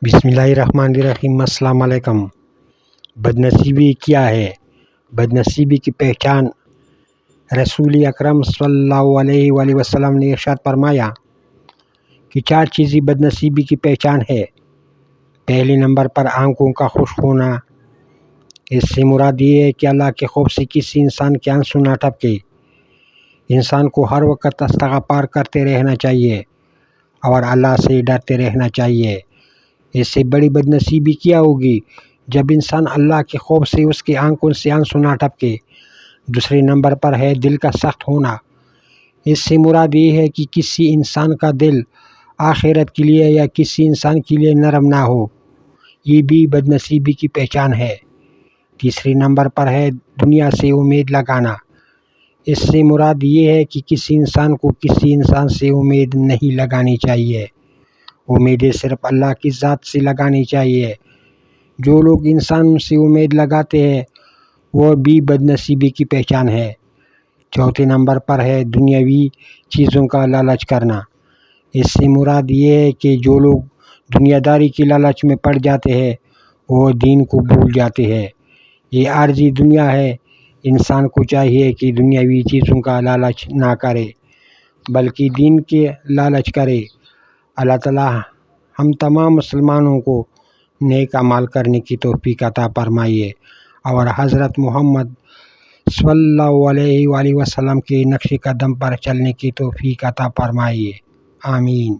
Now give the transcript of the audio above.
بسم اللہ الرحمن الرحیم۔ السلام علیکم۔ بدنصیبی کیا ہے؟ بدنصیبی کی پہچان رسول اکرم صلی اللہ علیہ وآلہ وسلم نے ارشاد فرمایا کہ 4 چیزیں بدنصیبی کی پہچان ہے۔ پہلے نمبر پر آنکھوں کا خشک ہونا۔ اس سے مراد یہ ہے کہ اللہ کے خوف سے کسی انسان کے آنسو نہ ٹپکے۔ انسان کو ہر وقت استغفار کرتے رہنا چاہیے اور اللہ سے ڈرتے رہنا چاہیے۔ اس سے بڑی بدنصیبی کیا ہوگی جب انسان اللہ کے خوف سے اس کی آنکھوں سے آنسو نہ ٹپکے۔ دوسرے نمبر پر ہے دل کا سخت ہونا۔ اس سے مراد یہ ہے کہ کسی انسان کا دل آخرت کے لیے یا کسی انسان کے لیے نرم نہ ہو، یہ بھی بدنصیبی کی پہچان ہے۔ تیسرے نمبر پر ہے دنیا سے امید لگانا۔ اس سے مراد یہ ہے کہ کسی انسان کو کسی انسان سے امید نہیں لگانی چاہیے، امیدیں صرف اللہ کی ذات سے لگانی چاہیے۔ جو لوگ انسان سے امید لگاتے ہیں وہ بھی بدنصیبی کی پہچان ہے۔ چوتھے نمبر پر ہے دنیاوی چیزوں کا لالچ کرنا۔ اس سے مراد یہ ہے کہ جو لوگ دنیا داری کی لالچ میں پڑ جاتے ہیں وہ دین کو بھول جاتے ہیں۔ یہ عارضی دنیا ہے، انسان کو چاہیے کہ دنیاوی چیزوں کا لالچ نہ کرے بلکہ دین کے لالچ کرے۔ اللہ تعالیٰ ہم تمام مسلمانوں کو نیک اعمال کرنے کی توفیق عطا فرمائے اور حضرت محمد صلی اللہ علیہ وآلہ وسلم کے نقش قدم پر چلنے کی توفیق عطا فرمائے۔ آمین۔